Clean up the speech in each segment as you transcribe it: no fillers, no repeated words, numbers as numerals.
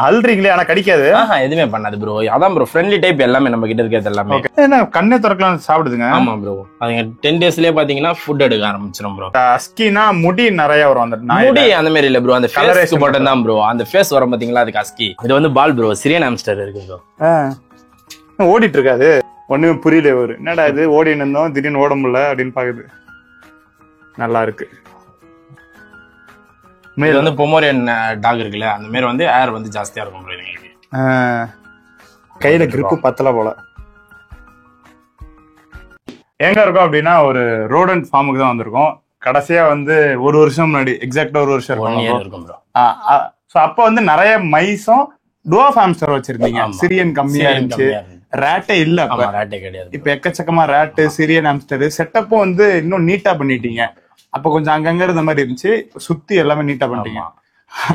அல்றீங்களே ஆனா கடிக்காது. எதுவுமே பண்ணாது ப்ரோ. அதான் ப்ரோ ஃப்ரெண்ட்லி டைப் எல்லாமே நம்ம கிட்ட இருக்கிறது எல்லாமே. என்ன கண்ணே திறக்கலாம் சாப்பிடுதுங்க. ஆமா ப்ரோ. அதுங்க 10 டேஸ்லயே பாத்தீங்கன்னா ஃபுட் எடுக்க ஆரம்பிச்சிடும் ப்ரோ. அஸ்கினா முடி நிறைய வரும். அந்த முடி அந்த மாதிரி இல்ல ப்ரோ, அந்த ஃபேஸ்க்கு மட்டும் தான் ப்ரோ. அந்த ஃபேஸ் வரும் பாத்தீங்களா, அதுக்கு அஸ்கி. இது வந்து பால் ப்ரோ, சிரியன் ஹாம்ஸ்டர் இருக்கு ப்ரோ. ஓடிட்டு இருக்காது. ஒண்ணுமே புரியல. ஒரு என்னடா இது ஓடின்னு இருந்தோம் திடீர்னு ஓட முடியல அப்படின்னு பாக்குது. நல்லா இருக்கு. இது வந்து பொமோரியன் டாக் இருக்குல்ல, அந்த மாதிரி வந்து ஏர் வந்து ஜாஸ்தியா இருக்கும் ப்ரோ. எங்களுக்கு கையில கிரிப்பு பத்தல போல. எங்க இருக்கோம் அப்படின்னா ஒரு ரோடன்ட் ஃபார்முக்கு தான் வந்திருக்கோம். கடைசியா வந்து ஒரு வருஷம் முன்னாடி, எக்ஸாக்டா ஒரு வருஷம் இருக்கும் ப்ரோ. அப்ப வந்து நிறைய மைஸும் டுவார்ஃப் ஹாம்ஸ்டர் வச்சிருந்தீங்க. சிரியன் கம்மியா இருந்துச்சு, ரேட்டே இல்ல. அப்ப ரேட்டே கிடையாது. இப்ப எக்கச்சக்கமா ரேட்டு, சிரியன் ஹாம்ஸ்டர் செட்டப்பும் வந்து இன்னும் நீட்டா பண்ணிட்டீங்க. அப்ப கொஞ்சம் அங்கங்க இருந்த மாதிரி இருந்துச்சு, சுத்தி எல்லாமே நீட்டா பண்ணிட்டீங்க.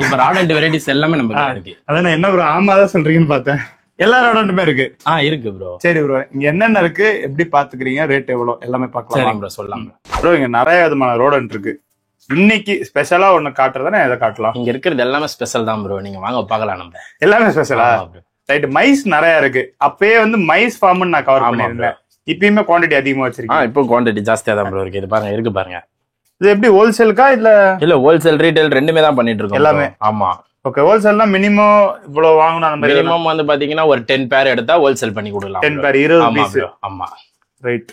இப்ப ராடன்ட் வெரைட்டிஸ் எல்லாமே நம்ம இருக்கு. அதான் என்ன ப்ரோ ஆமாதான் சொல்றீங்கன்னு பார்த்தேன். எல்லா ரோடன்ட்டுமே இருக்கு. இருக்கு ப்ரோ. சரி ப்ரோ, இங்க என்னென்ன இருக்கு, எப்படி பாத்துக்கிறீங்க, ரேட் எவ்வளவு, எல்லாமே பார்க்கலாம் ப்ரோ. சொல்லலாம் ப்ரோ. இங்க நிறைய விதமான ரோடன்ட் இருக்கு. இன்னைக்கு ஸ்பெஷலா ஒண்ணு காட்டுறதானே, எதை காட்டலாம்? இங்க இருக்கிறது எல்லாமே ஸ்பெஷல் தான் ப்ரோ. நீங்க வாங்க பாக்கலாம். நம்ம எல்லாமே ஸ்பெஷலா? ரைட். மைஸ் நிறைய இருக்கு. அப்பயே வந்து மைஸ் ஃபார்ம் நான் கவர் பண்ணிருந்தேன். இப்பயுமே குவான்டிட்டி அதிகமா வச்சிருக்கேன். இப்போ குவான்டிட்டி ஜாஸ்தியா தான் ப்ரோ இருக்கு. இது பாருங்க, இருக்கு பாருங்க. இது எப்படி ஹோல்சேலுக்கா இல்ல ஹோல்சேல் ரீட்டைல் ரெண்டுமே தான் பண்ணிட்டு இருக்கோம் எல்லாமே. ஆமா. ஓகே. ஹோல்சேல்னா மினிமம் இவ்வளவு வாங்கணும் அந்த மாதிரி. மினிமம் வந்து பாத்தீங்கன்னா ஒரு 10 பேர் எடுத்தா ஹோல்சேல் பண்ணி கொடுக்கலாம். 10 பேர் 20 பீஸ். ஆமா. ரைட்.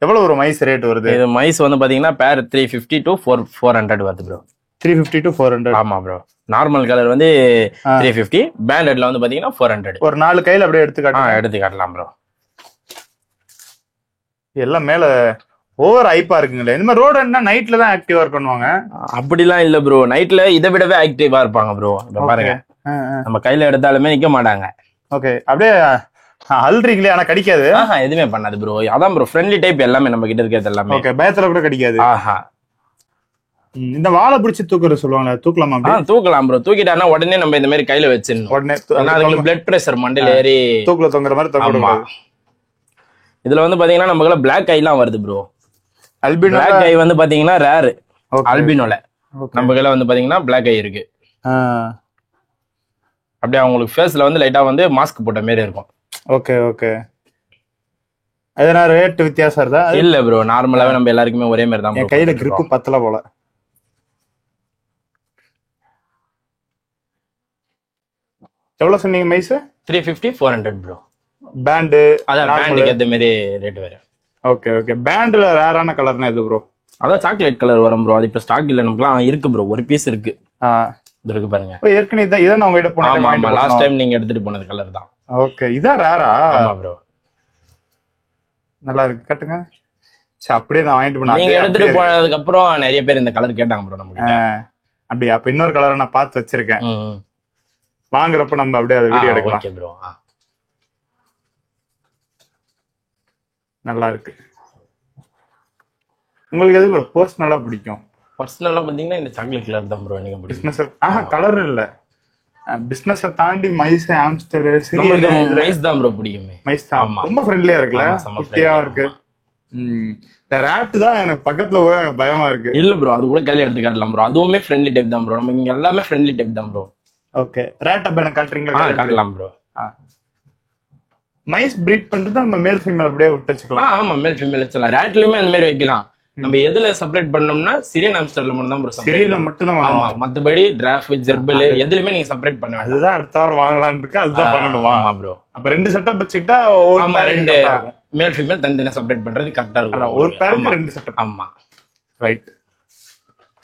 எவ்வளவு ஒரு மைஸ் ரேட் வருது? இது மைஸ் வந்து பாத்தீங்கன்னா பேர் 350 to 400 வருது ப்ரோ. 350 to 400. ஆமா ப்ரோ. நார்மல் கலர் வந்து 350, பேண்டட்ல வந்து பாத்தீங்கன்னா 400. ஒரு 4 கையில அப்படியே எடுத்து காட்டலாம் ப்ரோ. எல்லாம் மேல ஓவர் ஐப்பா இருக்குங்களே. இந்த மாதிரி ரோடன்னா நைட்ல தான் ஆக்டிவா பண்ணுவாங்க. அப்படிலாம் இல்ல ப்ரோ, நைட்ல இதை விடவே ஆக்டிவா இருப்பாங்க ப்ரோ. இப்ப பாருங்க, நம்ம கையில எடுத்தாலுமே நிக்க மாட்டாங்க. ஓகே. அப்படியே அல்றீங்களே ஆனா கடிக்காது. எதுவுமே பண்ணாது ப்ரோ. அதான் ப்ரோ ஃப்ரெண்ட்லி டைப் எல்லாமே நம்ம கிட்ட இருக்கிறது எல்லாமே. ஓகே. பயத்துல கூட கடிக்காது. இந்த வாழை பிடிச்சி தூக்குறது சொல்லுவாங்க, தூக்கலாமா? தூக்கலாம் ப்ரோ. தூக்கிட்டானா உடனே நம்ம இந்த மாதிரி கையில வச்சிடணும். உடனே அதுக்கு பிளட் பிரஷர் மண்டையில ஏறி தூக்குல தொங்குற மாதிரி தூக்கணும். இதுல வந்து பாத்தீங்கன்னா நமக்கு பிளாக் ஐலாம் வருது ப்ரோ. அல்பினோ பிளாக் ஐ வந்து பாத்தீங்கன்னா ரேர். அல்பினோல நம்ம கையில வந்து பாத்தீங்கன்னா பிளாக் ஐ இருக்கு. அப்படியே அவங்களுக்கு ஃபேஸ்ல வந்து லைட்டா வந்து மாஸ்க் போட்ட மாதிரி இருக்கும். Okay okay. அதனால ரேட் வித்தியாசம் இருந்தா இல்ல ப்ரோ, நார்மலாவே நம்ம எல்லாருக்குமே ஒரே மாதிரி தான். கையில கிரிப்பு பத்தல போல. எவ்வளவு சொன்னீங்க மைஸ்? 350 400 ப்ரோ. பேண்ட் அதான் பேண்டுக்கு ஏத்த மாதிரி ரேட் வேற. Okay okay. பேண்ட்ல ரேரான கலர்னா எது ப்ரோ? அதான் சாக்லேட் கலர் வரும் ப்ரோ. அது இப்ப ஸ்டாக் இல்ல நமக்குலாம். இருக்கு ப்ரோ, ஒரு பீஸ் இருக்கு. இது இருக்கு பாருங்க. ஏற்கனவே இதான் நான் உங்ககிட்ட போனேன். ஆமா, லாஸ்ட் டைம் நீங்க எடுத்துட்டு போனது கலர் தான். ஓகே. இதான் ரேரா? ஆமா ப்ரோ. நல்லா இருக்கு, கட்டுங்க. சரி, அப்படியே நான் வாங்கிட்டு போனேன். நீங்க எடுத்துட்டு போனதுக்கு அப்புறம் நிறைய பேர் இந்த கலர் கேட்டாங்க ப்ரோ நம்ம கிட்ட. அப்படியே அப்ப இன்னொரு கலரை நான் பார்த்து வச்சிருக்கேன். வாங்குறப்ப நம்ம அப்படியே அதை வீடியோ எடுக்கலாம். Okay bro. நல்லா இருக்கு. உங்களுக்கு எது ப்ரோ பர்சனலா பிடிக்கும்? பர்சனலா பாத்தீங்கன்னா இந்த சாக்லேட் கலர் தான் ப்ரோ எனக்கு பிடிக்கும். பிசினஸ் கலர் இல்ல, பிசினஸ் தாண்டி மைஸ் ஹாம்ஸ்டர் மைஸ் தான் ப்ரோ பிடிக்குமே. மைஸ் தான் ரொம்ப ஃப்ரெண்ட்லியா இருக்குல்ல, குட்டியா இருக்கு. இந்த ரேட் தான் எனக்கு பக்கத்துல போய் பயமா இருக்கு. இல்ல ப்ரோ, அது கூட கையில எடுத்து காட்டலாம் ப்ரோ. அதுவுமே ஃப்ரெண்ட்லி டைப் தான் ப்ரோ. நம்ம இங்க எல்லாமே ஃப்ரெண்ட்லி டைப் தான் ப்ரோ. ஓகே. ரேட் அப்ப எனக்கு காட்டுறீங்களா? காட்டலாம் ப்ரோ. மைஸ் பிரீட் பண்ணிட்டு நம்ம மேல் ஃபீமேல் அப்படியே விட்டு வச்சுக்கலாம். ஆமா, மேல் ஃபீமேல் வச்சுக்கலாம். ரேட்லயுமே அந்த மாதிரி வைக்கலாம். நம்ம எதுல செப்பரேட் பண்ணோம்னா சிரியன் ஹாம்ஸ்டர்ல மட்டும் தான் ப்ரோ. சிரியன்ல மட்டும் தான். ஆமா, மத்தபடி டிராஃப் ஜெர்பில் எதுலயுமே நீங்க செப்பரேட் பண்ண வேண்டாம். அதுதான் அடுத்த வாரம் வாங்கலாம்னு இருக்கு. அதுதான் பண்ணணுமா? ஆமா ப்ரோ. அப்ப 2 செட்டப் வச்சுக்கிட்டா ஆமா, 2 மேல் ஃபீமேல் தனித்தனியா செப்பரேட் பண்றது கரெக்டா இருக்கும். ஒரு பேருக்கு 2 செட்டப். ஆமா, ரைட்.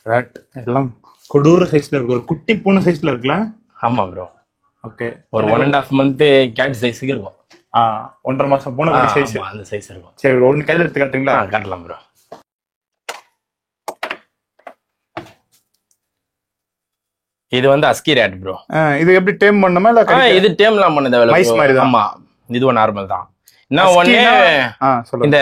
ரேட் எல்லாம் கொடூர சைஸ்ல இருக்கு. ஒரு குட்டி பூனை சைஸ்ல இருக்குல்ல? ஆமா ப்ரோ. ஓகே. ஒரு 1.5 month கேட் சைஸ்க்கு இருக்கும். 1.5 மாசம் பூனை சைஸ். அந்த சைஸ் இருக்கும். சரி, ஒன்னு கையில எடுத்து காட்டுறீங்களா? காட்டலாம் ப்ரோ. இது வந்து அஸ்கி ரேட் ப்ரோ. இது எப்படி டேம் பண்ணணுமா இல்ல? இது டேம்லாம் பண்ண தேவையில்ல. மைஸ் மாதிரி தான். ஆமா, இதுவும் நார்மல் தான். நான் ஒண்ணே இந்த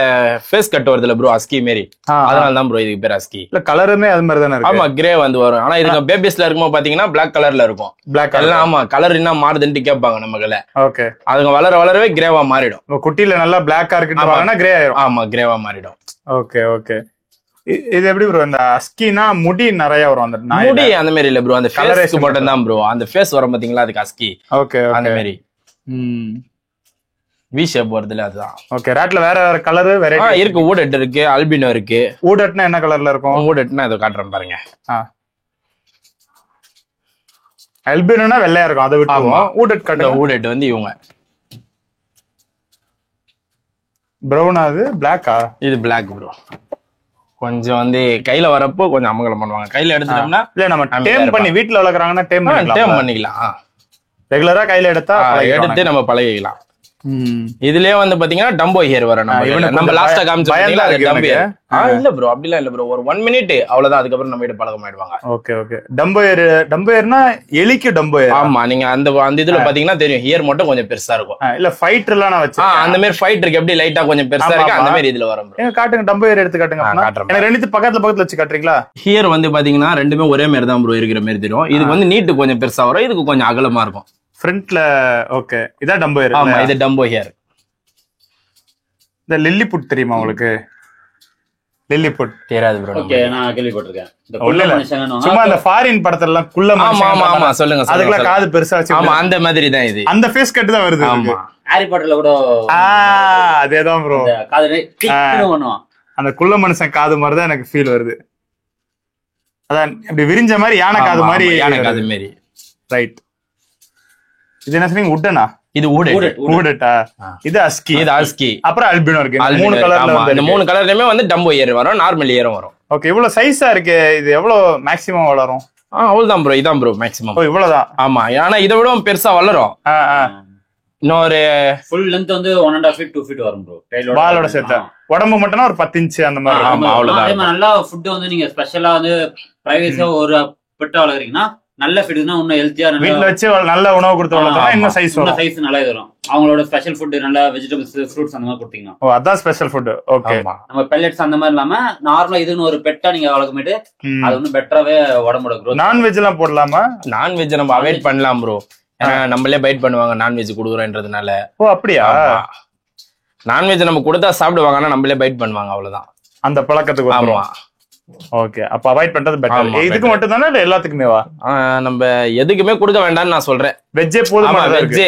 ஃபேஸ் கட் வருதுல ப்ரோ, அஸ்கி மாரி. அதனால தான் ப்ரோ இதுக்கு பேர் அஸ்கி. இல்ல கலருமே அது மாதிரி தானே இருக்கு. ஆமா, கிரே வந்து வரும். ஆனா இதுக்கு பேபிஸ்ல இருக்கும்போது பாத்தீங்கன்னா பிளாக் கலர்ல இருக்கும். பிளாக் எல்லாம். ஆமா, கலர் என்ன மாறுதுன்னு கேட்பாங்க நமக்குல. ஓகே. அதுங்க வளர வளரவே கிரேவா மாறிடும். குட்டில நல்லா பிளாக்கா இருக்குன்னு கிரே ஆயிரும். ஆமா, கிரேவா மாறிடும். Okay okay. இது எப்படி ப்ரோ இந்த அஸ்கினா முடி நிறைய வரும் அந்த முடி அந்த மாதிரி இல்ல ப்ரோ, அந்த ஃபேஸ்க்கு மட்டும் தான் ப்ரோ. அந்த ஃபேஸ் வரும் பாத்தீங்களா, அதுக்கு அஸ்கி. ஓகே அந்த மாதிரி வி ஷேப் வருதுல அதுதான். ஓகே. ராட்ல வேற வேற கலர் வெரைட்டி இருக்கு. ஊடட் இருக்கு, அல்பினோ இருக்கு. ஊடட்னா என்ன கலர்ல இருக்கும்? ஊடட்னா இத காட்டுறேன் பாருங்க. அல்பினோனா வெள்ளையா இருக்கும், அதை விட்டுருவோம். ஊடட் காட்டுங்க. ஊடட் வந்து இவங்க பிரவுனா, அது பிளாக்கா? இது பிளாக் ப்ரோ. கொஞ்சம் வந்து கையில வரப்போ கொஞ்சம் அமங்கலம் பண்ணுவாங்க. கையில எடுத்துட்டோம்னா இல்ல நம்ம டேம் பண்ணி வீட்ல வளர்க்குறாங்கன்னா டேம் பண்ணிக்கலாம். ரெகுலரா கையில எடுத்தா எடுத்து நம்ம பழகிக்கலாம். இதுலயே வந்து பாத்தீங்கன்னா டம்போ ஹியர் வரும். நம்ம லாஸ்டா காமிச்சோம் இல்ல ப்ரோ, அப்படிலாம் இல்ல ப்ரோ. ஒரு 1 மினிட் அவ்வளவுதான், அதுக்கப்புறம் நம்ம கிட்ட பழக்கம் ஆயிடுவாங்க. Okay okay. டம்போ ஹியர்னா எலிக்கு டம்போ ஹியர். ஆமா, நீங்க அந்த இதுல பாத்தீங்கன்னா தெரியும், ஹியர் மட்டும் கொஞ்சம் பெருசா இருக்கும். இல்ல ஃபைட்டர்லாம் நான் வச்சேன். அந்த மாதிரி ஃபைட்டருக்கு எப்படி லைட்டா கொஞ்சம் பெருசா இருக்கு, அந்த மாதிரி இதுல வரும். காட்டுங்க, டம்போ ஹியர் எடுத்து காட்டுங்க. எனக்கு ரெண்டு பக்கத்துல வச்சு காட்டுறீங்களா? ஹியர் வந்து பாத்தீங்கன்னா ரெண்டுமே ஒரே மாதிரி தான் ப்ரோ இருக்கிற மாதிரி தெரியும். இதுக்கு வந்து நீட்டு கொஞ்சம் பெருசா வரும், இதுக்கு கொஞ்சம் அகலமா இருக்கும் ஃப்ரண்ட்ல. ஓகே, இதான் டம்போ ஹியர். ஆமா, இது டம்போ ஹியர். இந்த லில்லிபுட் தெரியுமா உங்களுக்கு? லில்லிபுட் தெரியாது ப்ரோ. ஓகே, நான் கேள்விப்பட்டிருக்கேன். இந்த சும்மா அந்த ஃபாரின் படத்துல எல்லாம் குள்ள மனுஷங்க. ஆமா சொல்லுங்க. அதுக்குலாம் காது பெருசா வச்சு. ஆமா, அந்த மாதிரி தான் இது. அந்த ஃபேஸ் கட் தான் வருது. ஆமா, ஹாரி பாட்டர்ல கூட அதேதான் ப்ரோ. காது பண்ணுவான். அந்த குள்ள மனுஷன் காது மாதிரி தான் எனக்கு ஃபீல் வருது. அதான் இப்படி விரிஞ்ச மாதிரி யானை காது மாதிரி. யானை காது மாதிரி. ரைட். இது என்ன சொன்னீங்க? உட்டனா? இது ஊடட்டா? இது அஸ்கி. இது அஸ்கி. அப்புறம் அல்பினோ இருக்கு. மூணு கலர்ல வந்து இந்த மூணு கலர்லயுமே வந்து டம்போ இயர் வரும், நார்மல் இயரும் வரும். ஓகே. இவ்வளவு சைஸா இருக்கு. இது எவ்வளவு மேக்ஸிமம் வளரும்? அவ்வளவுதான் ப்ரோ, இதான் ப்ரோ மேக்ஸிமம். இவ்வளவுதான். ஆமா, ஆனா இதை விட பெருசா வளரும். இன்னொரு ஃபுல் லென்த் வந்து 1.5 feet 2 feet வரும் ப்ரோ. வாலோட சேர்த்து உடம்பு மட்டும்னா ஒரு 10 இன்ச் அந்த மாதிரி. ஆமா, அவ்வளவுதான். நல்லா ஃபுட் வந்து நீங்க ஸ்பெஷலா வந்து பிரைவேஸா ஒரு பெட்டா வளர்க்குறீங்கன்னா நல்ல ஃபீட்னா இன்னும் ஹெல்த்தியா வீட்ல வச்சு நல்ல உணவு கொடுத்து வளர்த்தா இன்னும் சைஸ் வரும். சைஸ் நல்லா வரும். அவங்களோட ஸ்பெஷல் ஃபுட் நல்ல வெஜிடபிள்ஸ், ஃப்ரூட்ஸ் அந்த மாதிரி கொடுத்தீங்கன்னா. ஓ, அதான் ஸ்பெஷல் ஃபுட். ஓகே. நம்ம பெல்லட்ஸ் அந்த மாதிரி இல்லாம நார்மலா இதுன்னு ஒரு பெட்டா நீங்க வளர்க்கும்போது அது வந்து பெட்டராவே உடம்போட growth. நான்வெஜ் எல்லாம் போடலாமா? நான்வெஜ் நம்ம அவாய்ட் பண்ணலாம் ப்ரோ. நம்மளே பைட் பண்ணுவாங்க நான்வெஜ் கொடுக்குறோன்றதுனால. ஓ, அப்படியா? நான்வெஜ் நம்ம கொடுத்தா சாப்பிடுவாங்க, ஆனா நம்மளே பைட் பண்ணுவாங்க, அவ்வளவுதான். அந்த பழக்கத்துக்கு. ஆமா. ஓகே, அப்ப அவாய்ட் பண்றது பெட்டர். இதுக்கு மட்டும் தானே இல்ல எல்லாத்துக்குமேவா? நம்ம எதுக்குமே கொடுக்க வேண்டாம்னு நான் சொல்றேன். வெஜ்ஜே போதுமா? வெஜ்ஜே.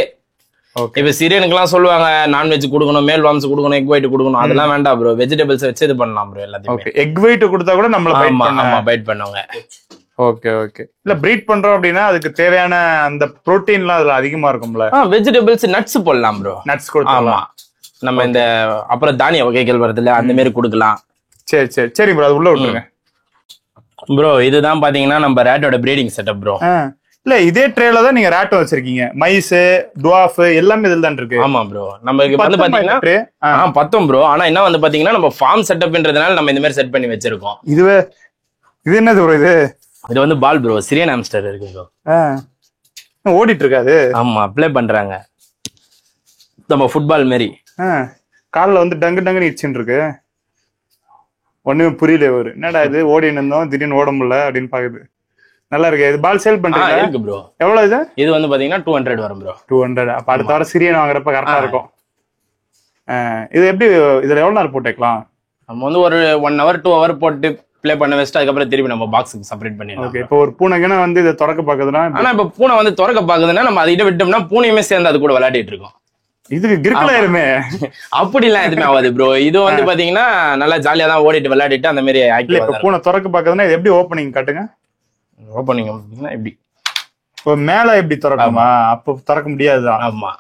இப்ப சிரியனுக்கு எல்லாம் சொல்லுவாங்க நான்வெஜ் கொடுக்கணும், மேல் வாம்ஸ் கொடுக்கணும், எக் ஒயிட் கொடுக்கணும். அதெல்லாம் வேண்டாம் ப்ரோ. வெஜிடபிள்ஸ் வச்சு இது பண்ணலாம் ப்ரோ எல்லாத்தையும். எக் ஒயிட் கொடுத்தா கூட நம்மள பைட் பண்ணுவாங்க. Okay okay. இல்ல பிரீட் பண்றோம் அப்படின்னா அதுக்கு தேவையான அந்த புரோட்டீன்லாம் அதுல அதிகமா இருக்கும்ல. வெஜிடபிள்ஸ், நட்ஸ் போடலாம் ப்ரோ. நட்ஸ் கொடுக்கலாம். நம்ம இந்த அப்புறம் தானிய வகைகள் வருதுல்ல, அந்த மாதிரி கொடுக்கலாம். சரி சரி சரி ப்ரோ, அது உள்ள விட்டுருங்க ப்ரோ. இதுதான் பாத்தீங்கன்னா நம்ம ரேட்டோட பிரீடிங் செட்டப் ப்ரோ. இல்ல இதே ட்ரேல தான் நீங்க ரேட் வச்சிருக்கீங்க. மைஸ், டுவாஃப் எல்லாமே இதுல தான் இருக்கு. ஆமா ப்ரோ. நமக்கு வந்து பாத்தீங்கன்னா 10 ப்ரோ. ஆனா என்ன வந்து பாத்தீங்கன்னா நம்ம ஃபார்ம் செட்டப்ன்றதுனால நம்ம இந்த மாதிரி செட் பண்ணி வச்சிருக்கோம். இது என்னது ப்ரோ? இது வந்து பால் ப்ரோ. சிரியன் ஹாம்ஸ்டர் இருக்கு ப்ரோ. ஓடிட்டு இருக்காது. ஆமா, ப்ளே பண்றாங்க நம்ம ஃபுட்பால் மாதிரி. கால்ல வந்து டங்கு டங்குன்னு இடிச்சுன்னு இருக்கு. ஒண்ணுமே புரியல. ஒரு என்னடா இது ஓடின்னு இருந்தோம் திடீர்னு ஓட முடியல அப்படின்னு பாக்குது. நல்லா இருக்கு. இது பால் சேல் பண்றீங்க? இருக்கு ப்ரோ. எவ்வளவு இது? இது வந்து பாத்தீங்கன்னா 200 வரும் ப்ரோ. 200. அப்ப அடுத்த வாரம் சிரியன் வாங்குறப்ப கரெக்டா இருக்கும். இது எப்படி இதுல எவ்வளவு நேரம் போட்டுக்கலாம்? நம்ம வந்து ஒரு 1 hour 2 hour போட்டு ப்ளே பண்ண வச்சுட்டு அதுக்கப்புறம் திருப்பி நம்ம பாக்ஸுக்கு செப்பரேட் பண்ணிடலாம். ஓகே. இப்போ ஒரு பூனைக்குன்னா வந்து இதை திறக்க பாக்குதுன்னா, ஆனா இப்ப பூனை வந்து திறக்க பாக்குதுன்னா நம்ம அதை விட்டோம்னா பூனையுமே சேர்ந்து அது கூட விளையாடிட்டு இருக்கோம். இதுக்கு கிரிக்கலாயிருமே. அப்படிலாம் எதுவுமே ஆகாது ப்ரோ. இது வந்து பாத்தீங்கன்னா நல்லா ஜாலியா தான் ஓடிட்டு விளையாடிட்டு அந்த மாதிரி ஆக்டிவா. பூனை திறக்க பாக்குதுன்னா எப்படி ஓப்பனிங் காட்டுங்க. ஓப்பனிங் எப்படி இப்போ மேல எப்படி திறக்குமா? அப்போ திறக்க முடியாதுதான். ஆமா.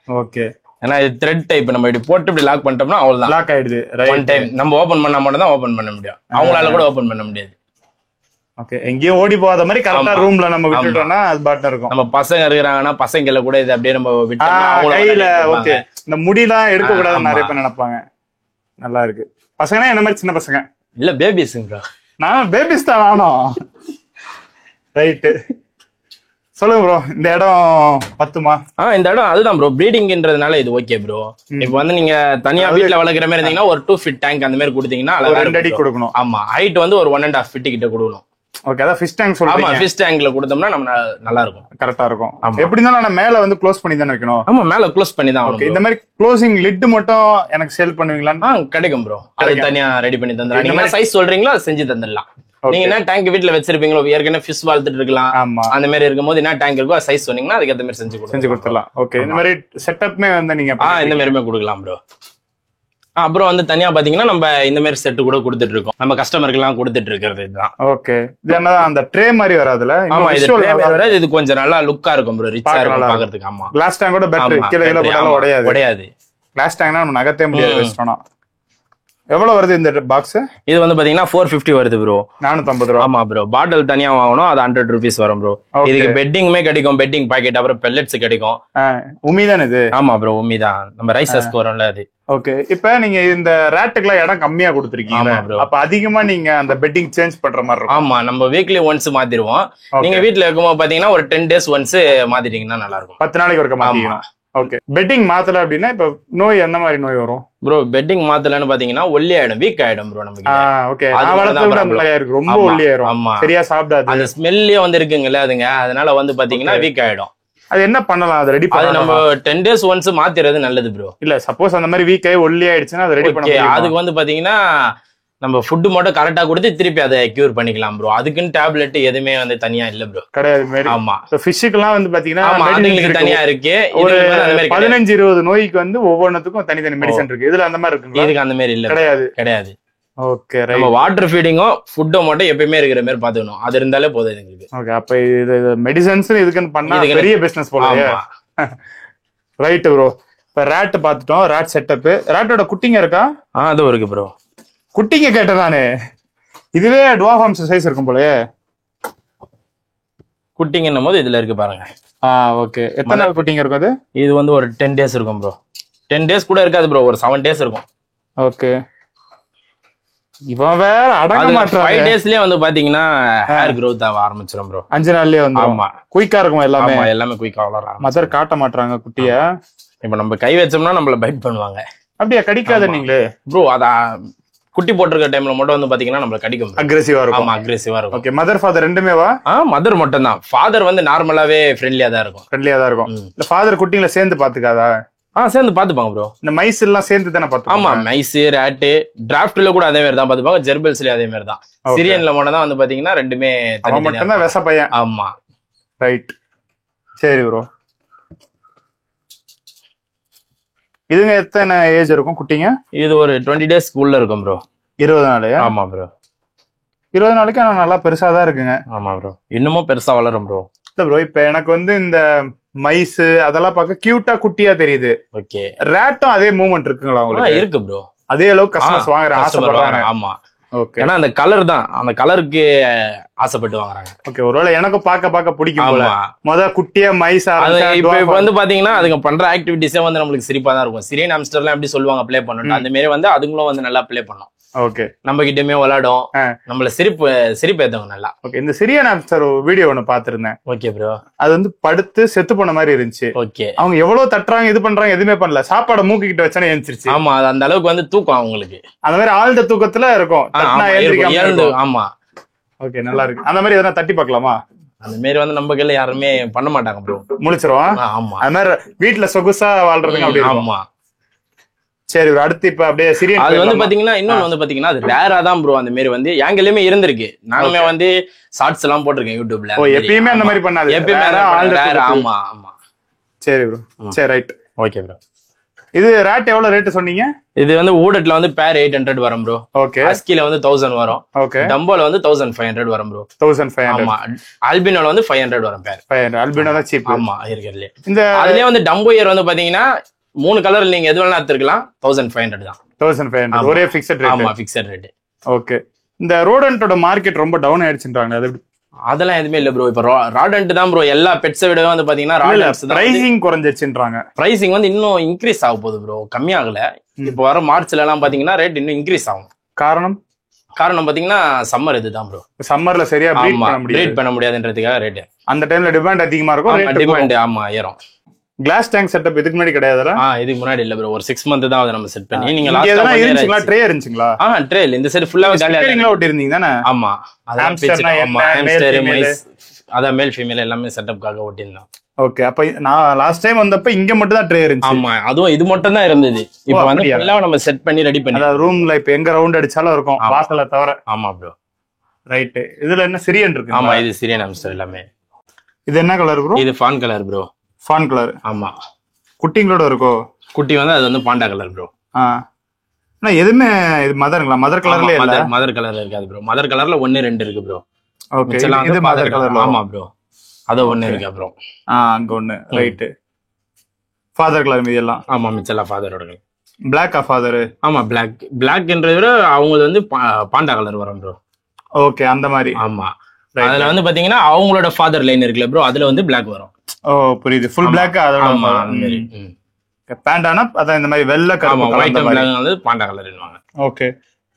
ஓகே. ஏன்னா இது த்ரெட் டைப். நம்ம இப்படி போட்டு இப்படி லாக் பண்ணிட்டோம்னா அவ்வளவுதான், லாக் ஆயிடுது. ஒன் டைம் நம்ம ஓபன் பண்ணா மட்டும் தான் ஓபன் பண்ண முடியும். அவங்களால கூட ஓபன் பண்ண முடியாது. ஓகே. எங்கேயும் ஓடி போகாத மாதிரி கரெக்டா ரூம்ல நம்ம விட்டுட்டோம்னா அது பாட்டு இருக்கும். நம்ம பசங்க இருக்கிறாங்கன்னா பசங்கள கூட இது அப்படியே நம்ம விட்டோம்னா கையில. ஓகே. இந்த முடிலாம் எடுக்க கூடாதுன்னு நிறைய பேர் நினைப்பாங்க. நல்லா இருக்கு. பசங்கன்னா என்ன மாதிரி சின்ன பசங்க இல்ல, பேபிஸ்ங்க. நான் பேபிஸ் தான் வேணும். ரைட்டு, சொல்லுங்க ப்ரோ. இந்த இடம் பத்துமா? இந்த இடம் அதுதான் ப்ரோ. ப்ரீடிங்ன்றதுனால இது ஓகே ப்ரோ. இப்போ வந்து நீங்க தனியா வீட்டுல வளர்க்குற மாதிரி இருந்தீங்கன்னா ஒரு 2 feet டேங்க் அந்த மாதிரி கொடுத்தீங்கன்னா 2 அடி கொடுக்கணும். ஆமா, ஹைட் வந்து ஒரு 1.5 feet கிட்ட கொடுக்கணும். ஓகே, அதான் ஃபிஷ் டேங்க் ஆமா சொல்றீங்க. ஃபிஷ் டேங்க்ல கொடுத்தோம்னா நம்ம நல்லா இருக்கும். கரெக்டா இருக்கும். ஆமா. எப்படி இருந்தாலும் நான் மேல வந்து க்ளோஸ் பண்ணி தானே வைக்கணும். ஆமா மேல க்ளோஸ் பண்ணி தான் ஓகே, இந்த மாதிரி க்ளோசிங் லிட் மட்டும் எனக்கு சேல் பண்ணுவீங்களா? கிடைக்கும் ப்ரோ. அது தனியா ரெடி பண்ணி தந்துடலாம். நீங்க என்ன சைஸ் சொல்றீங்களோ அதை செஞ்சு தந்துடலாம். நீங்க என்ன டேங்க் வீட்ல வச்சிருப்பீங்களோ, ஏற்கனவே ஃபிஷ் வளர்த்துட்டு இருக்கலாம், ஆமா, அந்த மாதிரி இருக்கும்போது என்ன டேங்க் இருக்கோ சைஸ் சொன்னீங்கன்னா அதுக்கு ஏத்த மாதிரி செஞ்சு கொடுத்துடலாம். ஓகே, இந்த மாதிரி செட்டப்மே வந்து நீங்க இந்த மாதிரிமே கொடுக்கலாம் ப்ரோ. அப்புறம் வந்து தனியா பாத்தீங்கன்னா நம்ம இந்த மாதிரி செட்டு கூட கொடுத்துட்டு இருக்கோம். நம்ம கஸ்டமருக்கு எல்லாம் கொடுத்துட்டு இருக்கிறது இதுதான். ஓகே, இது என்ன அந்த ட்ரே மாதிரி வராதுல? ஆமா, இது கொஞ்சம் நல்லா லுக்கா இருக்கும் ப்ரோ, ரிச்சா இருக்கும் பாக்குறதுக்கு. ஆமா, கிளாஸ் டேங்க் கூட பெட்டர். கீழ போட்டாலும் உடையாது. கிளாஸ் டேங்க்னா நம்ம நகத்தே முடியாது வெஸ்டோனா. எவ்வளவு வருது இந்த பாக்ஸ்? இது வந்து பாத்தீங்கன்னா 450 வருது ப்ரோ. 450 ரூபா. ஆமா ப்ரோ, பாட்டில் தனியா வாங்கணும், அது 100 rupees வரும் ப்ரோ. இதுக்கு பெட்டிங்குமே கிடைக்கும், பெட்டிங் பாக்கெட், அப்புறம் பெல்லட்ஸ் கிடைக்கும். உமி தான் இது? ஆமா ப்ரோ, உமி தான். நம்ம ரைசஸ்க்கு வரும்ல அது. ஓகே, இப்ப நீங்க இந்த ரேட்டுக்குலாம் இடம் கம்மியா கொடுத்துருக்கீங்க, அப்ப அதிகமா நீங்க அந்த பெட்டிங் சேஞ்ச் பண்ற மாதிரி இருக்கும். ஆமா, நம்ம வீக்லி ஒன்ஸ் மாத்திடுவோம். நீங்க வீட்ல இருக்கும்போது பாத்தீங்கன்னா ஒரு 10 days ஒன்ஸ் மாத்திட்டீங்கன்னா நல்லா இருக்கும். 10 நாளைக்கு ஒருக்க மாத்திக்கலாம். ஓகே, பெட்டிங் மாத்தல அப்படின்னா இப்ப நோய் என்ன மாதிரி நோய் வரும் ப்ரோ? பெட்டிங் மாத்தலன்னு பாத்தீங்கன்னா ஒல்லி ஆயிடும், வீக் ஆயிடும் ப்ரோ நமக்கு. ஓகே, ரொம்ப ஒல்லி ஆயிடும். ஆமா, சரியா சாப்பிடாது. அந்த ஸ்மெல்லே வந்து இருக்குங்கல்ல அதுங்க, அதனால வந்து பாத்தீங்கன்னா வீக் ஆயிடும். அது என்ன பண்ணலாம்? அது ரெடி பண்ண நம்ம 10 days ஒன்ஸ் மாத்திறது நல்லது ப்ரோ. இல்ல சப்போஸ் அந்த மாதிரி வீக் ஆகி ஒல்லி ஆயிடுச்சுன்னா அது ரெடி பண்ண அதுக்கு வந்து பாத்தீங்கன்னா நம்ம ஃபுட் மட்டும் கரெக்டா கொடுத்து திருப்பி அதை கியூர் பண்ணிக்கலாம் ப்ரோ. அதுக்குன்னு டேப்லெட் எதுவுமே வந்து தனியா இல்ல ப்ரோ. கிடையாது. ஆமா, ஃபிஷ்ஷுக்கெல்லாம் வந்து பாத்தீங்கன்னா அதுங்களுக்கு தனியா இருக்கு. ஒரு 15-20 நோய்க்கு வந்து ஒவ்வொன்றுத்துக்கும் தனித்தனி மெடிசன் இருக்கு. இதுல அந்த மாதிரி இருக்கு? இதுக்கு அந்த மாதிரி இல்ல, கிடையாது. ஓகே, நம்ம வாட்டர் ஃபீடிங்கும் ஃபுட்டும் மட்டும் எப்பயுமே இருக்கிற மாதிரி பாத்துக்கணும். அது இருந்தாலே போதும் எங்களுக்கு. ஓகே, அப்ப இது மெடிசன்ஸ் இதுக்குன்னு பண்ணா பெரிய பிசினஸ் போல. Right bro. இப்ப ரேட் பாத்துட்டோம், ரேட் செட்டப். ரேட்டோட குட்டிங்க இருக்கா? அதுவும் இருக்கு ப்ரோ. குட்டிங்க கேட்டேன் நானு. இதுவே டுவா ஃபார்ம்ஸ் சைஸ் இருக்கும் போலயே. குட்டிங்கன்னும் போது இதுல இருக்கு பாருங்க. ஓகே, எத்தனை நாள் குட்டிங்க இருக்கும் அது? இது வந்து ஒரு 10 days இருக்கும் ப்ரோ. 10 days கூட இருக்காது ப்ரோ, ஒரு 7 days இருக்கும். ஓகே, இவன் வேற அடங்க மாட்டான். 5 daysலயே வந்து பாத்தீங்கன்னா ஹேர் growth ஆக ஆரம்பிச்சிரும் ப்ரோ. 5 நாள்லயே வந்து. ஆமா, குயிக்கா இருக்கும் எல்லாமே. எல்லாமே குயிக்கா வளர. மதர் காட்ட மாட்டாங்க குட்டிய. இப்ப நம்ம கை வச்சோம்னா நம்மள பைட் பண்ணுவாங்க. அப்படியே கடிக்காத நீங்களே ப்ரோ? அத குட்டி போட்டிருக்க டைம்ல மட்டும் வந்து பாத்தீங்கன்னா நம்மள கடிக்கும். அக்ரெசிவா இருக்கும். ஆமா, அக்ரெசிவா இருக்கும். ஓகே, மதர் ஃபாதர் ரெண்டுமேவா? மதர் மட்டும் தான். ஃபாதர் வந்து நார்மலாவே ஃப்ரெண்ட்லியா தான் இருக்கும். இல்ல ஃபாதர் குட்டிங்கள சேர்ந்து பாத்துக்காதா? சேர்ந்து பாத்துப்பாங்க ப்ரோ. இந்த மைஸ் எல்லாம் சேர்ந்து தானே பாத்துப்பாங்க? ஆமா, மைஸ், ராட், டிராஃப்ட்ல கூட அதே மாதிரி தான் பாத்துப்பாங்க. ஜெர்பல்ஸ்லயும் அதே மாதிரி தான். சிரியன்ல மட்டும் தான் வந்து பாத்தீங்கன்னா ரெண்டுமே மட்டும் தான் வெச பையன். ஆமா, ரைட். சரி ப்ரோ, இதுங்க எத்தனை ஏஜ் இருக்கும் குட்டிங்க? இது ஒரு 20 days உள்ள இருக்கும் ப்ரோ. 20 நாள்? ஆமா ப்ரோ, 20 நாளைக்கு ஆனா நல்லா பெருசாதான் இருக்குங்க. ஆமா ப்ரோ, இன்னமும் பெருசா வளரும் ப்ரோ. இல்ல ப்ரோ, இப்ப எனக்கு வந்து இந்த மைஸ் அதெல்லாம் பார்க்க கியூட்டா குட்டியா தெரியுது. ஓகே, ரேட்டும் அதே மூவ்மெண்ட் இருக்குங்களா உங்களுக்கு? இருக்கு ப்ரோ. அதே அளவுக்கு கஸ்டமர்ஸ் வாங்குறாங்க, ஆசைப்படுறாங்க. ஆமா, ஓகே. ஏன்னா அந்த கலர் தான், அந்த கலருக்கு ஆசைப்பட்டு வாங்குறாங்க. ஓகே, ஒருவேளை எனக்கும் பார்க்க பிடிக்கும் போல. முத குட்டியா மைஸா இப்ப வந்து பாத்தீங்கன்னா அதுங்க பண்ற ஆக்டிவிட்டிஸே வந்து நம்மளுக்கு சிரிப்பா தான் இருக்கும். சிரியன் ஹாம்ஸ்டர்லாம் எப்படி சொல்லுவாங்க ப்ளே பண்ணணும், அந்த மாதிரி வந்து அதுங்களும் வந்து நல்லா ப்ளே பண்ணும். ஓகே, நம்ம கிட்டயுமே விளையாடும், நம்மள சிரிப்பு ஏத்தவங்க நல்லா. ஓகே, இந்த சிரியன் ஹாம்ஸ்டர் வீடியோ ஒண்ணு பாத்துருந்தேன். ஓகே ப்ரோ, அது வந்து படுத்து செத்து போன மாதிரி இருந்துச்சு. ஓகே, அவங்க எவ்வளவு தட்டுறாங்க, இது பண்றாங்க, எதுவுமே பண்ணல. சாப்பாடை மூக்கு கிட்ட வச்சானே எழுந்திருச்சு. ஆமா, அது அந்த அளவுக்கு வந்து தூக்கம் அவங்களுக்கு. அந்த மாதிரி ஆழ்ந்த தூக்கத்துல இருக்கும். ஆமா, ஓகே, நல்லா இருக்கு. அந்த மாதிரி எதனா தட்டி பார்க்கலாமா? அந்த மாதிரி வந்து நம்ம கையில யாருமே பண்ண மாட்டாங்க ப்ரோ, முழிச்சிருவோம். ஆமா, அது மாதிரி வீட்டுல சொகுசா வாழ்றதுக்கு அப்படி. ஆமா, சரி, அடுத்து இப்ப அப்படியே சிரியன் அது வந்து பாத்தீங்கன்னா இன்னொன்னு வந்து பாத்தீங்கன்னா அது ரேரா தான் ப்ரோ. அந்த மாதிரி வந்து எங்கேயுமே இருந்திருக்கு. நானுமே வந்து ஷார்ட்ஸ் எல்லாம் போட்டிருக்கேன் யூடியூப்ல. எப்பயுமே அந்த மாதிரி பண்ணாது, எப்பயுமே. ஆமா ஆமா, சரி ப்ரோ, சரி, ரைட். ஓகே ப்ரோ, இது ரேட் எவ்வளவு ரேட் சொன்னீங்க? இது வந்து ஊடட்ல வந்து பேர் 800 வரும் ப்ரோ. ஓகே, அஸ்கில வந்து 1000 வரும். ஓகே, டம்போல வந்து 1500 வரும் ப்ரோ. 1500. ஆமா, ஆல்பினோல வந்து 500 வரும் பேர். 500. ஆல்பினோ தான் சீப். ஆமா, இருக்கறதுல. இந்த அதுலயே வந்து டம்போ இயர் வந்து பாத்தீங்கன்னா 3 கலர்ல நீங்க எது வேணா எடுத்துக்கலாம். 1500 தான். 1500 ஒரே ஃபிக்ஸட் ரேட். ஆமா, ஃபிக்ஸட் ரேட். ஓகே, இந்த ரோடன்ட்டோட மார்க்கெட் ரொம்ப டவுன் ஆயிடுச்சுன்றாங்க. அது அதெல்லாம் எதுவுமே இல்ல ப்ரோ. இப்ப ராடன்ட் தான் ப்ரோ. எல்லா பெட்ஸை விட வந்து பாத்தீங்கன்னா ராடன்ட்ஸ் தான். பிரைசிங் குறைஞ்சிச்சுன்றாங்க. பிரைசிங் வந்து இன்னும் இன்க்ரீஸ் ஆக போகுது ப்ரோ, கம்மியாகல. இப்ப வர மார்ச்ல எல்லாம் பாத்தீங்கன்னா ரேட் இன்னும் இன்க்ரீஸ் ஆகும். காரணம் பாத்தீங்கன்னா சம்மர் இதுதான் ப்ரோ. சம்மர்ல சரியா பிரீட் பண்ண முடியாதுன்றதுக்காக ரேட் அந்த டைம்ல டிமாண்ட் அதிகமா இருக்கும். டிமாண்ட் ஆமா ஏறும். கிளாஸ் டேங்க் செட்டப் இதுக்கு முன்னாடி கிடையாதுல? இதுக்கு முன்னாடி இல்ல ப்ரோ, ஒரு 6 மந்த் தான் அதை நம்ம செட் பண்ணி. நீங்க லாஸ்டா இருந்துச்சுங்களா? ட்ரே இருந்துச்சுங்களா? ட்ரே இல்ல, இந்த சைடு ஃபுல்லாவே காலியா ஓட்டி இருந்தீங்க தானே? ஆமா, ஹாம்ஸ்டர்னா என்ன, அதான் மேல் ஃபீமேல் எல்லாமே செட்டப்காக ஓட்டிருந்தோம். ஓகே, அப்ப நான் லாஸ்ட் டைம் வந்தப்ப இங்க மட்டும் தான் ட்ரே இருந்துச்சு. ஆமா, அதுவும் இது மட்டும் தான் இருந்தது. இப்போ வந்து ஃபுல்லா நம்ம செட் பண்ணி ரெடி பண்ணி, அதாவது ரூம்ல இப்ப எங்க ரவுண்ட் அடிச்சாலும் இருக்கும் வாசல தவிர. ஆமா ப்ரோ. ரைட். இதுல என்ன சிரியன் இருக்கு? ஆமா, இது சிரியன் ஹாம்ஸ்டர் எல்லாமே. இது என்ன கலர் ப்ரோ? இது fawn colour bro. Fawn colour. ஆமா. குட்டிங்களோட இருக்கோ? குட்டி வந்து அது வந்து பாண்டா கலர் ப்ரோ. ஆனா எதுமே இது மதர்ங்களா? மதர் கலர்ல இல்ல. மதர் கலர்ல இருக்காது ப்ரோ. மதர் கலர்ல 1 2 இருக்கு ப்ரோ. ஓகே, இது மதர் கலர்ல. ஆமா ப்ரோ, அது 1 இருக்கு ப்ரோ. அங்க 1. ரைட். ஃபாதர் கலர் மீதி எல்லாம்? ஆமா, மிச்சலாம் ஃபாதரோட. Black father? ஆமா, பிளாக்ன்றத விட அவங்க வந்து பாண்டா கலர் வரும் ப்ரோ. ஓகே, அந்த மாதிரி. ஆமா, அதுல வந்து பாத்தீங்கன்னா அவங்களோட ஃபாதர் லைன் இருக்குல்ல ப்ரோ, அதுல வந்து பிளாக் வரும். ஓ புரியுது. ஃபுல் பிளாக் அதோட. ஆமா, அந்த மாதிரி. பேண்டானா அத இந்த மாதிரி வெள்ளை கலர் ஒயிட் அண்ட் பிளாக் வந்து பாண்டா கலர்னுவாங்க. ஓகே.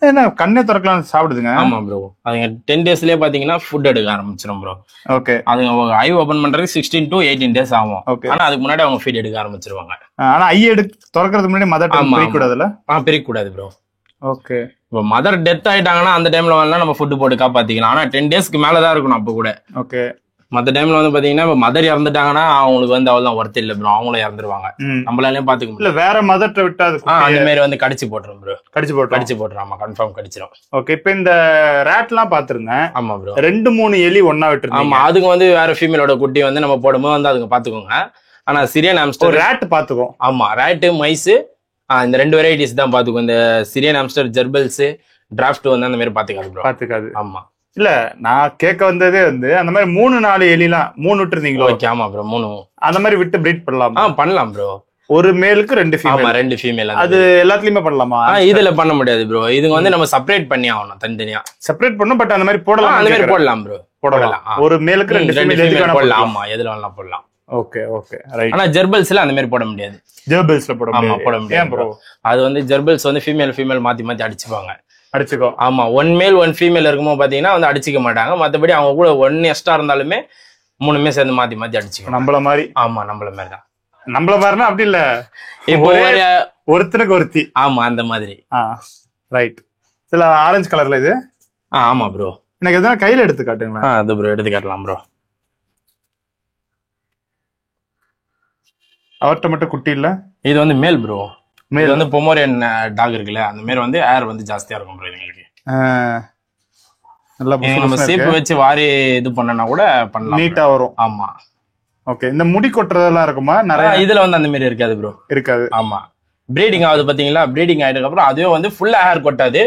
என்ன கண்ணே திறக்கலாம் சாப்பிடுதுங்க? ஆமா ப்ரோ, அதுங்க 10 டேஸ்லயே பாத்தீங்கன்னா ஃபுட் எடுக்க ஆரம்பிச்சிரும் ப்ரோ. ஓகே. அதுங்க ஐ ஓபன் பண்றதுக்கு 16 to 18 டேஸ் ஆகும். ஆனா அதுக்கு முன்னாடி அவங்க ஃபீட் எடுக்க ஆரம்பிச்சிருவாங்க. ஆனா ஐ திறக்கிறதுக்கு முன்னாடி மதர் பிரிக்க கூடாதுல? பிரிக்க கூடாது ப்ரோ. ஓகே. இப்போ மதர் டெத் ஆயிட்டாங்கன்னா அந்த டைம்ல வேணா நம்ம ஃபுட் போட்டு காப்பாத்திக்கலாம். ஆனா 10 டேஸ்க்கு மேலதான் இருக்கணும் அப்ப கூட. ஓகே. மத்த டைம்ல வந்து பாத்தீங்கன்னா இப்ப மதர் இறந்துட்டாங்கன்னா அவங்களுக்கு வந்து அவ்வளவுதான் ஒர்த் இல்ல ப்ரோ, அவங்களும் இறந்துருவாங்க. நம்மளாலையும் பாத்துக்க முடியல. வேற மதர்ட்ட விட்டா அந்த மாதிரி வந்து கடிச்சு போட்டுரும் ப்ரோ. கடிச்சு போட்டுரும். ஆமா, கன்ஃபார்ம் கடிச்சிரும். ஓகே. இப்ப இந்த ரேட் எல்லாம் பாத்துருந்தேன். ஆமா ப்ரோ, 2 3 எலி ஒன்னா விட்டுருங்க. ஆமா, அதுக்கு வந்து வேற ஃபீமேலோட குட்டி வந்து நம்ம போடும்போது வந்து அதுங்க பாத்துக்கோங்க. ஆனா சிரியன் ஹாம்ஸ்டர் ரேட் பாத்துக்கோ. ஆமா, ரேட்டு மைஸ் இந்த 2 வெரைட்டிஸ் தான் பாத்துக்கும். இந்த சிரியன் ஹாம்ஸ்டர் ஜெர்பல்ஸ் டிராஃப்ட் வந்து அந்த மாதிரி பாத்துக்காது ப்ரோ. பாத்துக்காது. ஆமா. இல்ல நான் கேட்க வந்ததே வந்து அந்த மாதிரி 3 4 எலிலாம் 3 விட்டுருந்தீங்களோ? ஓகே. ஆமா ப்ரோ, 3 அந்த மாதிரி விட்டு பிரீட் பண்ணலாமா? பண்ணலாம் ப்ரோ. ஒரு மேலுக்கு 2 ஃபீமேல். ஆமா, 2 ஃபீமேல். அது எல்லாத்துலயுமே பண்ணலாமா? இதுல பண்ண முடியாது ப்ரோ. இதுங்க வந்து நம்ம செப்பரேட் பண்ணி ஆகணும், தனித்தனியா செப்பரேட் பண்ணும். பட் அந்த மாதிரி போடலாம். அந்த மாதிரி போடலாம் ப்ரோ, போடலாம். ஒரு மேலுக்கு 2 ஃபீமேல் போடலாம். ஆமா, எதுல வேணாலும் போடலாம். Okay okay right. ஆனா ஜெர்பல்ஸ்ல அந்த மாதிரி போட முடியாது. ஜெர்பல்ஸ்ல போட முடியாது. ஆமா, போட முடியாது ப்ரோ. அது வந்து ஜெர்பல்ஸ் வந்து ஃபீமேல் மாத்தி மாத்தி அடிச்சுப்பாங்க. அடிச்சுக்கோ. ஆமா, 1 மேல் 1 ஃபீமேல் இருக்கும்போது பாத்தீங்கன்னா வந்து அடிச்சுக்க மாட்டாங்க. மத்தபடி அவங்க கூட 1 எக்ஸ்ட்ரா இருந்தாலுமே 3மே சேர்ந்து மாத்தி மாத்தி அடிச்சுக்கோ. நம்மள மாதிரி. ஆமா, நம்மள மாதிரி தான். நம்மள மாதிரினா அப்படி இல்ல, இப்போ ஒருத்தருக்கு ஒருத்தி. ஆமா, அந்த மாதிரி. ரைட். இதுல ஆரஞ்சு கலர்ல இது. ஆமா ப்ரோ. எனக்கு எதனா கையில எடுத்து காட்டுங்களா? அது ப்ரோ எடுத்து காட்டலாம் ப்ரோ. அவர்ட்ட மட்டும் குட்டி இல்ல. இது வந்து மேல் ப்ரோ. மேல் வந்து பொமோரியன் டாக் இருக்குல்ல, அந்த மாதிரி வந்து ஏர் வந்து ஜாஸ்தியா இருக்கும் ப்ரோ இதுங்களுக்கு. நல்லா நம்ம சீப்பு வச்சு வாரி இது பண்ணனா கூட பண்ணலாம், நீட்டா வரும். ஆமா. ஓகே. இந்த முடி கொட்டுறதெல்லாம் இருக்குமா? நிறைய இதுல வந்து அந்த மாதிரி இருக்காது ப்ரோ. இருக்காது. ஆமா, பிரீடிங் ஆகுது பாத்தீங்களா? பிரீடிங் ஆயிட்டதுக்கு அப்புறம் அதுவே வந்து ஃபுல்லா ஹேர் கொட்டாது,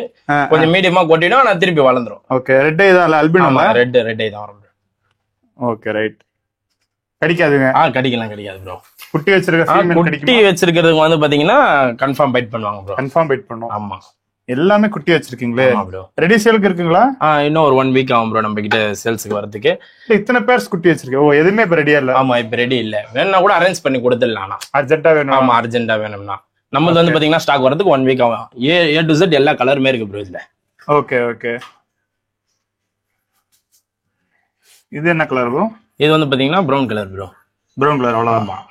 கொஞ்சம் மீடியமா கொட்டிடும். ஆனா திருப்பி வளர்ந்துரும். ஓகே. ரெட் ஐ தான் அல்பினோ? ரெட் ஐ தான் வரும். Okay right. கடிக்காதுங்க? கடிக்காது ப்ரோ. குட்டி வச்சிருக்கிறதுக்கு வந்து பாத்தீங்கன்னா கன்ஃபார்ம் பைட் பண்ணுவாங்க ப்ரோ. கன்ஃபார்ம் பைட் பண்ணுவோம். ஆமா, எல்லாமே குட்டி வச்சிருக்கீங்களே ப்ரோ. ரெடி சேலுக்கு இருக்குங்களா? இன்னும் ஒரு 1 வீக் ஆகும் ப்ரோ நம்ம கிட்ட சேல்ஸ்க்கு வரதுக்கு. இத்தனை பேர்ஸ் குட்டி வச்சிருக்கேன். ஓ, எதுவுமே இப்ப ரெடியா இல்ல? ஆமா, இப்ப ரெடி இல்ல. வேணா கூட அரேஞ்ச் பண்ணி கொடுத்துடலாம். அர்ஜென்ட்டா வேணும்? ஆமா, அர்ஜென்ட்டா வேணும்னா நம்மளுக்கு வந்து பாத்தீங்கன்னா ஸ்டாக் வரதுக்கு 1 வீக் ஆகும். A to Z எல்லா கலருமே இருக்கு ப்ரோ இதுல. Okay okay. இது என்ன கலர் ப்ரோ? இது வந்து பாத்தீங்கன்னா brown colour bro. Brown colour அவ்வளவுதான்.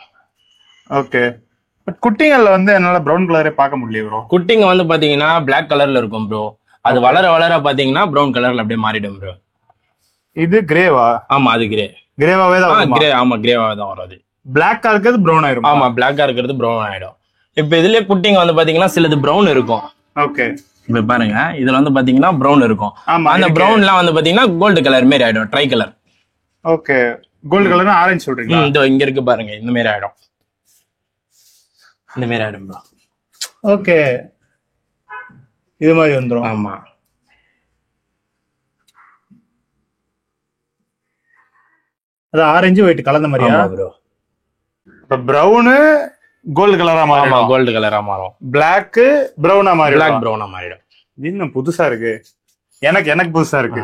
ஓகே. பட் குட்டிங்கள்ல வந்து என்னால பிரவுன் கலரே பார்க்க முடியல ப்ரோ. குட்டிங்க வந்து பாத்தீங்கன்னா பிளாக் கலர்ல இருக்கும் ப்ரோ. அது வளர வளர பாத்தீங்கன்னா பிரவுன் கலர்ல அப்படியே மாறிடும் ப்ரோ. இது கிரேவா? ஆமா, அது கிரேவாவே தான். ஆமா, கிரேவாவே தான் வரும். அது பிளாக்கா இருக்கிறது பிரவுன் ஆயிடும். ஆமா, பிளாக்கா இருக்கிறது பிரவுன் ஆயிடும். இப்ப இதுலயே குட்டிங்க வந்து பாத்தீங்கன்னா சிலது பிரவுன் இருக்கும். ஓகே. இப்ப பாருங்க, இதுல வந்து பாத்தீங்கன்னா பிரவுன் இருக்கும். அந்த பிரவுன்லாம் வந்து பாத்தீங்கன்னா கோல்டு கலர் மாதிரி ஆயிடும், ட்ரை கலர். ஓகே. கோல்டு கலர்னா ஆரஞ்சு சொல்றீங்களா? இதோ இங்க இருக்கு பாருங்க, இந்த மாதிரி ஆயிடும். இந்த மாதிரி ஆயிடும் ப்ரோ. ஓகே. இது மாதிரி வந்துரும். ஆமா. அது ஆரஞ்சு ஒயிட் கலந்த மாதிரியா ப்ரோ? இப்ப பிரவுன் கோல்டு கலரா மாறும். ஆமா, கோல்டு கலரா மாறும். பிளாக் பிரவுனா மாறிடும். பிளாக் பிரவுனா மாறிடும். இன்னும் புதுசா இருக்கு. எனக்கு புதுசா இருக்கு.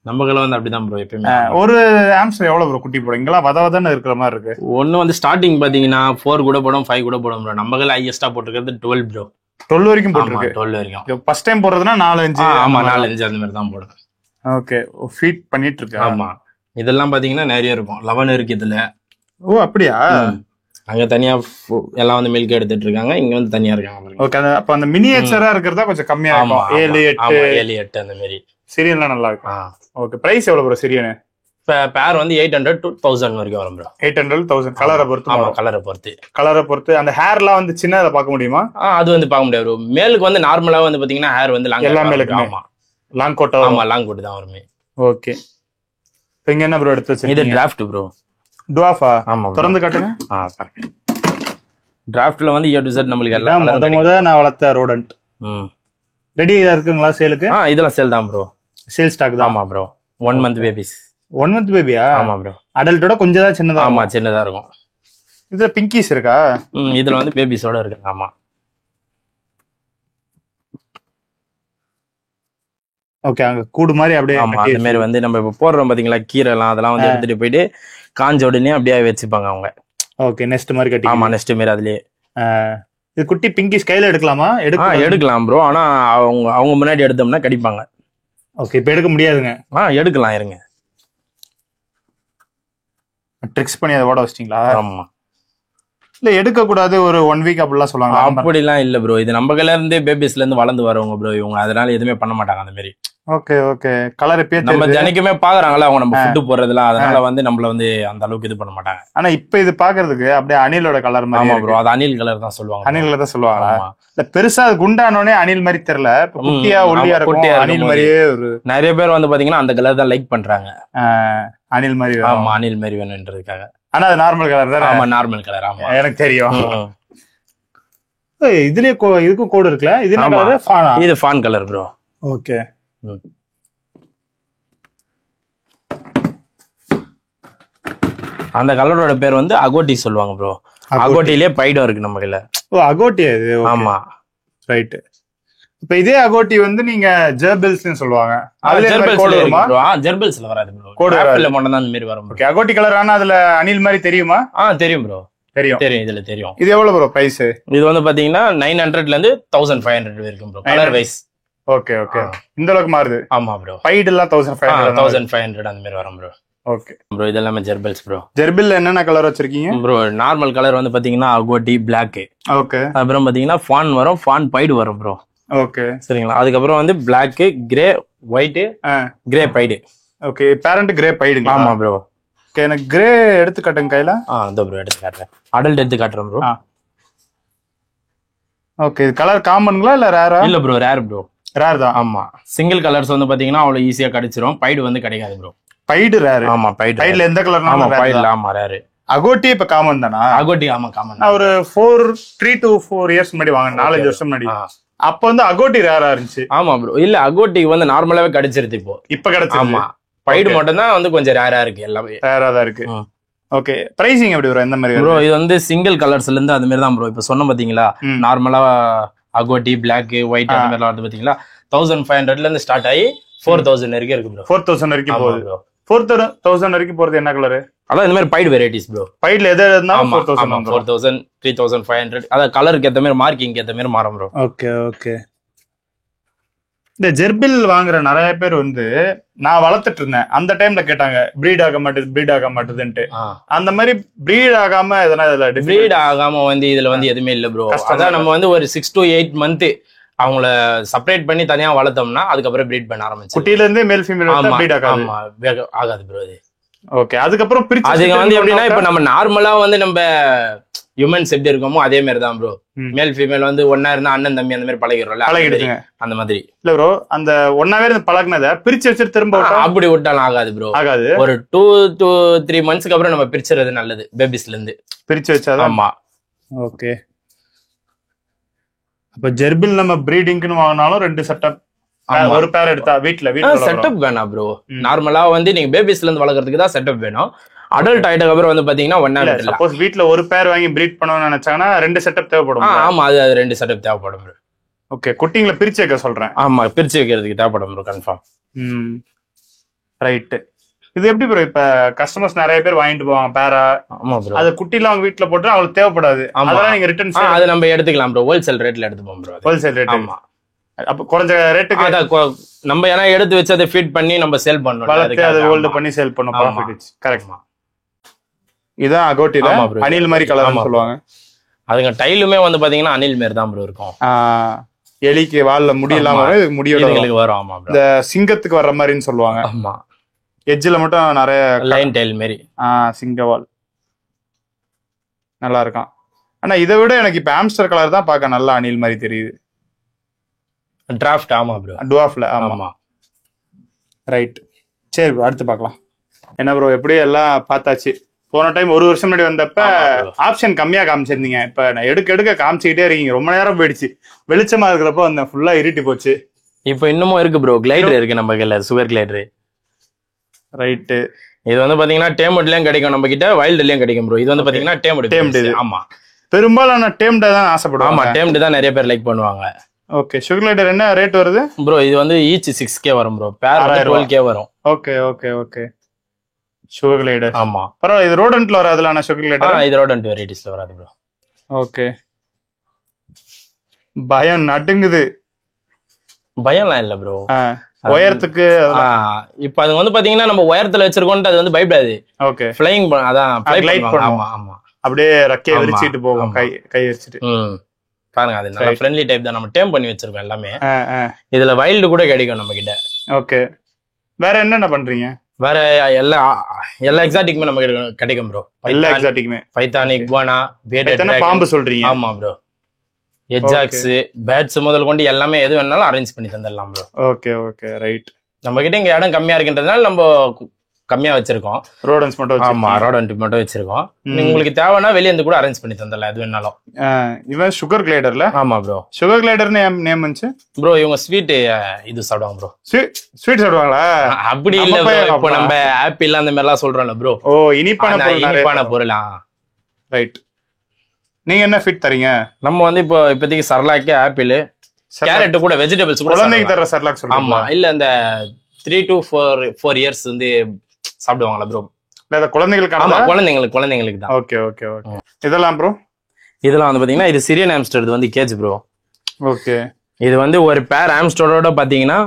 நம்மள வந்து அப்படிதான் ப்ரோ எப்பயுமே. ஒரு ஆம்ஸ்டர் எவ்வளவு ப்ரோ குட்டி போடும்? இங்கெல்லாம் வதவதானே இருக்கிற மாதிரி இருக்கு. ஒன்னு வந்து ஸ்டார்டிங் பாத்தீங்கன்னா 4 கூட போடும், 5 கூட போடும் ப்ரோ. நம்மள ஹையஸ்டா போட்டுக்கிறது 12 ப்ரோ. 12 வரைக்கும் போட்டுருக்கு. 12 வரைக்கும். ஃபர்ஸ்ட் டைம் போடுறதுனா 4 5. ஆமா, 4 5 அந்த மாதிரி தான் போடும். ஓகே. ஃபீட் பண்ணிட்டு இருக்கு. ஆமா, இதெல்லாம் பாத்தீங்கன்னா நிறைய இருக்கும். 11 இருக்கு இதுல. ஓ, அப்படியா? அங்க தனியா எல்லாம் வந்து மில்க் எடுத்துட்டு இருக்காங்க, இங்க வந்து தனியா இருக்காங்க. ஓகே, அப்ப அந்த மினியேச்சரா இருக்கிறதா கொஞ்சம் கம்மியா இருக்கும். 7, 8 அந்த மாதிரி. சிரியன்லாம் நல்லா இருக்கும். ஓகே, பிரைஸ் எவ்வளவு ப்ரோ சிரியன்? பேர் வந்து 800 to 1000 வரைக்கும் வரும் ப்ரோ. 800 1000 கலரை பொறுத்து. ஆமா, கலரை பொறுத்து. அந்த ஹேர்லாம் வந்து சின்னதை பார்க்க முடியுமா? அது வந்து பார்க்க முடியாது ப்ரோ. மேலுக்கு வந்து நார்மலா வந்து பாத்தீங்கன்னா ஹேர் வந்து லாங், எல்லா மேலுக்குமே. ஆமா, லாங் கோட். ஆமா, லாங் கோட் தான் வருமே. ஓகே, இப்போ இங்க என்ன ப்ரோ எடுத்து வச்சிருக்கீங்க? இது டிராஃப்ட் ப்ரோ. டுவாஃபா? ஆமா, திறந்து காட்டுங்க. டிராஃப்ட்ல வந்து A to Z நம்மளுக்கு எல்லாம் முத நான் வளர்த்த ரோடன்ட் ரெடியா இருக்குங்களா சேலுக்கு? இதெல்லாம் சேல் தான் ப்ரோ. சேல் ஸ்டாக் தான். ஆமா ப்ரோ. 1 month babies. 1 month பேபியா? ஆமா ப்ரோ. அடல்ட்டோட கொஞ்சம் தான் சின்னதா? ஆமா, சின்னதா இருக்கும். இதுல பிங்கிஸ் இருக்கா? இதுல வந்து பேபிஸோட இருக்கு. ஆமா. ஓகே, அங்க கூடு மாதிரி அப்படியே. ஆமா, அந்த மாதிரி வந்து நம்ம இப்ப போடுறோம் பாத்தீங்களா கீரை எல்லாம், அதெல்லாம் வந்து எடுத்துட்டு போயிட்டு காஞ்ச உடனே அப்படியே வச்சுப்பாங்க அவங்க. ஓகே, நெஸ்ட் மாதிரி கட்டி. ஆமா, நெஸ்ட் மாதிரி அதுலயே. இது குட்டி பிங்கிஸ் கையில எடுக்கலாமா? எடுக்கலாம் ப்ரோ. ஆனா அவங்க முன்னாடி எடுத்தோம்னா கடிப்பாங்க. ஓகே, இப்ப எடுக்க முடியாதுங்க. எடுக்கலாம், இருங்க. ட்ரிக்ஸ் பண்ணி அதை ஓட வச்சிட்டீங்களா? ஆமா. இல்ல எடுக்க கூடாது ஒரு 1 வீக் அப்படிலாம் சொல்லுவாங்க. அப்படிலாம் இல்ல ப்ரோ. இது நம்ம கையில இருந்தே பேபிஸ்ல இருந்து வளர்ந்து வரவங்க ப்ரோ இவங்க, அதனால எதுவுமே பண்ண மாட்டாங்க அந்த மாதிரி. ஓகே ஓகே, கலர் இப்ப நம்ம தினைக்குமே பாக்குறாங்கல்ல அவங்க நம்ம ஃபுட் போடுறதுல, அதனால வந்து நம்மள வந்து அந்த அளவுக்கு இது பண்ண மாட்டாங்க. ஆனா இப்ப இது பாக்குறதுக்கு அப்படியே அணிலோட கலர் மாதிரி. ஆமா ப்ரோ, அது அணில் கலர் தான் சொல்லுவாங்க. அணில் கலர் தான் சொல்லுவாங்களா? இல்ல பெருசா அது குண்டானோனே அணில் மாதிரி தெரியல, குட்டியா ஒல்லியா இருக்கும் அணில் மாதிரியே. ஒரு நிறைய பேர் வந்து பாத்தீங்கன்னா அந்த கலர் தான் லைக் பண்றாங்க, அணில் மாதிரி. ஆமா, அணில் மாதிரி வேணும்ன்றதுக்காக. ஆனா அது நார்மல் கலர் தான். ஆமா, நார்மல் கலர். ஆமா, எனக்கு தெரியும். இதுலயே இதுக்கும் கோடு இருக்குல்ல? இது என்ன கலர்? ஃபானா? இது ஃபான் கலர் ப்ரோ. ஓகே. அந்த கலரோட பேர் வந்து அகோட்டி சொல்லுவாங்க ப்ரோ. அகோட்டிலே பைடும் இருக்கு நம்ம கையில. ஓ, அகோட்டி இது. ஆமா, ரைட். இப்ப இதே அகோட்டி வந்து நீங்க ஜெர்பில்ஸ்னு சொல்லுவாங்க. அதுல கோடு வருமா? ஜெர்பில்ஸ்ல வராது ப்ரோ, கோடுல மட்டும் தான் இந்த மாதிரி வரும். Okay, agouti colour. ஆனா அதுல அணில் மாதிரி தெரியுமா? தெரியும் ப்ரோ. தெரியும், இதுல தெரியும். இது எவ்வளவு ப்ரோ பிரைஸ்? இது வந்து பாத்தீங்கன்னா 900ல இருந்து 1500 வரைக்கும் bro, colour wise. Okay okay, இந்த அளவுக்கு மாறுது. ஆமா ப்ரோ. பைட் எல்லாம் 1500 அந்த மாதிரி வரும் ப்ரோ. ஓகே ப்ரோ, இதெல்லாம் ஜெர்பில்ஸ் ப்ரோ. ஜெர்பில் என்னென்ன கலர் வச்சிருக்கீங்க ப்ரோ? நார்மல் கலர் வந்து பாத்தீங்கன்னா அகோட்டி பிளாக். ஓகே. அப்புறம் பாத்தீங்கன்னா ஃபான் வரும், ஃபான் பைடு வரும் ப்ரோ. ஓகே, சரிங்களா. அதுக்கப்புறம் வந்து black, grey, white, grey pied. Okay, parent grey pied. ஆமா ப்ரோ. ஓகே, எனக்கு கிரே எடுத்து காட்டுங்க கையில. இதோ ப்ரோ எடுத்து காட்டுறேன். அடல்ட் எடுத்து காட்டுறேன் ப்ரோ. ஓகே, இது கலர் காமன்ங்களா இல்ல ரேரா? இல்ல ப்ரோ, ரேர் ப்ரோ. ரேர் தான். ஆமா, சிங்கிள் கலர்ஸ் வந்து பாத்தீங்கன்னா அவ்வளவு ஈஸியா கிடைச்சிரும். பைடு வந்து கிடைக்காது ப்ரோ. Baidu rare. ஆமா, பைடுல எந்த கலர்னா? ஆமா, பைடுல. ஆமா, ரேர். அகோட்டி இப்ப காமன் தானா? அகோட்டி ஆமா காமன். நான் ஒரு 3 to 4 இயர்ஸ் முன்னாடி வாங்கினேன், 4-5 வருஷம் முன்னாடி. அப்ப வந்து அகோட்டி ரேரா இருந்துச்சு. ஆமா ப்ரோ. இல்ல, அகோட்டி வந்து நார்மலாவே கிடைச்சிருது இப்ப கிடைச்சு. ஆமா, பைடு மட்டும் தான் வந்து கொஞ்சம் ரேரா இருக்கு. எல்லாமே ரேரா தான் இருக்கு. ஓகே, பிரைசிங் எப்படி ப்ரோ? எந்த மாதிரி ப்ரோ? இது வந்து சிங்கிள் கலர்ஸ்ல இருந்து அந்த மாதிரி தான் ப்ரோ. இப்ப சொன்ன பாத்தீங்களா, நார்மலா அகோட்டி, பிளாக், ஒயிட் அந்த மாதிரி வந்து பாத்தீங்களா 1500ல இருந்து ஸ்டார்ட் ஆகி 4000 வரைக்கும் இருக்கு ப்ரோ. 4000 வரைக்கும் போகுது ப்ரோ. 4000 வரைக்கும் போறது என்ன கலர்? அதான் இந்த மாதிரி பைடு வெரைட்டிஸ் ப்ரோ. பைடுல எது இருந்தாலும் 4000 4000, 3500. அத கலருக்கு ஏத்த மாதிரி, மார்க்கிங் ஏத்த மாதிரி மாறும் ப்ரோ. Okay okay. இந்த ஜெர்பில் வாங்குற நிறைய பேர் வந்து நான் வளர்த்துட்டு இருந்தேன் அந்த டைம்ல கேட்டாங்க, பிரீட் ஆக மாட்டேதுன்ட்டு. அந்த மாதிரி பிரீட் ஆகாம எதனா இதுல பிரீட் ஆகாம வந்து இதுல வந்து எதுவுமே இல்ல ப்ரோ. அதான் நம்ம வந்து ஒரு 6 to 8 month அவங்கள செப்பரேட் பண்ணி தனியா வளர்த்தோம்னா அதுக்கப்புறம் பிரீட் பண்ண ஆரம்பிச்சு. குட்டில இருந்தே மேல் ஃபீமேல் பிரீட் ஆகாது. ஆமா, ஆகாது ப்ரோ அது. ஓகே, அதுக்கப்புறம் பிரிச்சு அதுங்க வந்து எப்படின்னா இப்ப நம்ம நார்மலா வந்து நம்ம ஹியூமன்ஸ் எப்படி இருக்கோமோ அதே மாதிரி தான் ப்ரோ. மேல் ஃபீமேல் வந்து ஒன்னா இருந்தா அண்ணன் தம்பி அந்த மாதிரி பழகிடுங்க அந்த மாதிரி. இல்ல ப்ரோ, அந்த ஒன்னாவே இருந்து பழகினத பிரிச்சு வச்சுட்டு திரும்ப அப்படி விட்டாலும் ஆகாது ப்ரோ. ஆகாது. ஒரு 2 to 3 monthsக்கு அப்புறம் நம்ம பிரிச்சுறது நல்லது, பேபிஸ்ல இருந்து பிரிச்சு வச்சாதான். ஆமா. ஓகே, அப்ப ஜெர்பில் நம்ம பிரீடிங்னு வாங்கினாலும் 2 செட்டப், ஒரு பேர் எடுத்தா வீட்ல செட்டப் வேணாம் ப்ரோ. நார்மலா வந்து நீங்க பேபிஸ்ல இருந்து வளர்க்கறதுக்கு தான் செட்டப் வேணும். அடல்ட் ஆயிட்டதுக்கு அப்புறம் வந்து பாத்தீங்கன்னா ஒன்னா இல்ல. சப்போஸ் வீட்ல ஒரு பேர் வாங்கி பிரீட் பண்ணணும்னு நினைச்சாங்கன்னா 2 செட்டப் தேவைப்படும். ஆமா, அது 2 செட்டப் தேவைப்படும் ப்ரோ. ஓகே, குட்டிங்களை பிரிச்சு வைக்க சொல்றேன். ஆமா, பிரிச்சு வைக்கிறதுக்கு தேவைப்படும் ப்ரோ, கன்ஃபார்ம். ரைட். இது எப்படி ப்ரோ? இப்ப கஸ்டமர்ஸ் நிறைய பேர் வாங்கிட்டு போவாங்க பேரா. ஆமா ப்ரோ. அது குட்டில அவங்க வீட்ல போட்டு அவங்களுக்கு தேவைப்படாது, அதெல்லாம் நீங்க ரிட்டர்ன் அது நம்ம எடுத்துக்கலாம் ப்ரோ. ஹோல்சேல் ரேட்ல எடுத்துப்போம் ப்ரோ. Wholesale rate. ஆமா, அப்ப குறைஞ்ச ரேட்டுக்கு நம்ம ஏன்னா எடுத்து வச்சு அதை ஃபீட் பண்ணி நம்ம சேல் பண்ணணும், வளர்த்து அதை ஹோல்ட் பண்ணி சேல் பண்ணணும். ப்ராஃபிட். கரெக்ட். இதான் அகோட்டில ஆமா bro. அணில் மாதிரி கலர்னு ஆமா. சொல்லுவாங்க. அதுங்க டைலுமே வந்து பாத்தீங்கன்னா அணில் மாரி தான் ப்ரோ இருக்கும். எலிக்கு வால்ல முடி இல்லாம வரும், இதுக்கு முடியோட வரும். இதுங்களுக்கு வரும். ஆமா bro. இந்த சிங்கத்துக்கு வர்ற மாதிரின்னு சொல்லுவாங்க. ஆமா, எட்ஜ்ல மட்டும் நிறைய லைன் டைல் மாரி. சிங்கவால் நல்லா இருக்கான். ஆனா இதை விட எனக்கு இப்ப ஆம்ஸ்டர் கலர் தான் பார்க்க நல்லா அணில் மாதிரி தெரியுது. டிராஃப்ட். ஆமா ப்ரோ, டுவாஃப்ல. ஆமா. ரைட், சரி ப்ரோ அடுத்து பார்க்கலாம். என்ன ப்ரோ எப்படியும் எல்லாம் பார்த்தாச்சு. போன டைம் ஒரு வருஷம் முன்னாடி வந்தப்ப ஆப்ஷன் கம்மியா காமிச்சிருந்தீங்க. இப்ப நான் எடுக்க காமிச்சுக்கிட்டே இருக்கீங்க. ரொம்ப நேரம் போயிடுச்சு. வெளிச்சமா இருக்கிறப்ப அந்த ஃபுல்லா இருட்டி போச்சு. இப்போ இன்னமும் இருக்கு ப்ரோ. கிளைடர் இருக்கு நம்ம கையில, சுகர் கிளைடர். ரைட்டு. இது வந்து பாத்தீங்கன்னா டேம்ட்லயும் கிடைக்கும் நம்ம கிட்ட, வைல்ட்லயும் கிடைக்கும் ப்ரோ. இது வந்து பாத்தீங்கன்னா டேம்டு. ஆமா, பெரும்பாலான டேம்ட தான் ஆசைப்படுவாங்க. ஆமா, டேம்டு தான் நிறைய பேர் லைக் பண்ணுவாங்க. ஓகே, சுகர் கிளைடர் என்ன ரேட் வருது ப்ரோ? இது வந்து ஈச் 6K வரும் ப்ரோ. பேர் 12K வரும். Okay okay okay. Sugar glider. ஆமா, பரவாயில்ல. இது ரோடன்ட்ல வராதுல? ஆனா சுகர் கிளைடர் இது ரோடன்ட் வெரைட்டிஸ்ல வராது ப்ரோ. ஓகே. பயம் நடுங்குது. பயம்லாம் இல்ல ப்ரோ. உயரத்துக்கு இப்ப அது வந்து பாத்தீங்கன்னா நம்ம உயரத்துல வச்சிருக்கோம்ட்டு அது வந்து பயப்படாது. ஓகே, ஃப்ளைங் அதான் லைட் பண்ணுவோம். ஆமா ஆமா, அப்படியே ரெக்கையை விரிச்சிட்டு போகும், கை வச்சிட்டு. பாருங்க, அது நல்லா ஃப்ரெண்ட்லி டைப் தான். நம்ம டேம் பண்ணி வச்சிருக்கோம் எல்லாமே. இதுல வைல்டு கூட கிடைக்கும் நம்ம கிட்ட. ஓகே, வேற என்னென்ன பண்றீங்க? வேற எல்லா எக்ஸாட்டிக்குமே நம்ம கிடைக்கும் ப்ரோ. எல்லா எக்ஸாட்டிக்குமே. பைத்தான், இக்வானா, பாம்பு சொல்றீங்க? ஆமா ப்ரோ. எஜாக்ஸ், பேட்ஸ் முதல் கொண்டு எல்லாமே எது வேணாலும் அரேஞ்ச் பண்ணி தந்துடலாம் ப்ரோ. Okay okay right. நம்ம கிட்ட இங்க இடம் கம்மியா இருக்கின்றதுனால நம்ம கம்மியா வச்சிருக்கோம். ரோடன்ஸ் மட்டும். ஆமா, ரோடன்ட் மட்டும் வச்சிருக்கோம். உங்களுக்கு தேவைன்னா வெளிய இருந்து கூட அரேஞ்ச் பண்ணி தந்துடலாம் எது வேணாலும். இவன் சுகர் கிளைடர்ல? ஆமா ப்ரோ. சுகர் கிளைடர்னு நேம் வந்துச்சு ப்ரோ. இவங்க ஸ்வீட் இது சாப்பிடுவாங்க ப்ரோ. ஸ்வீட் சாப்பிடுவாங்களா? அப்படி இல்ல ப்ரோ. இப்போ நம்ம ஆப்பிள் அந்த மாதிரி எல்லாம் சொல்றோம்ல ப்ரோ. ஓ, இனிப்பான பொருள். ரைட். நீங்க என்ன ஃபீட் தரீங்க? நம்ம வந்து இப்போதைக்கு சர்லாக், ஆப்பிள், கேரட் கூட வெஜிடபிள்ஸ் கூட குழந்தைக்கு தர சர்லாக் சொல்றீங்க? ஆமா, இல்ல இந்த 3 to 4 இயர்ஸ் வந்து சாப்பிடுவாங்களா ப்ரோ? இல்ல குழந்தைகளுக்கு? ஆமா, குழந்தைங்களுக்கு தான். Okay okay okay. இதெல்லாம் ப்ரோ? இதெல்லாம் வந்து பாத்தீங்கன்னா இது சிரியன் ஆம்ஸ்டர். இது வந்து கேஜ் ப்ரோ. ஓகே. இது வந்து ஒரு பேர் ஆம்ஸ்டரோட பாத்தீங்கன்னா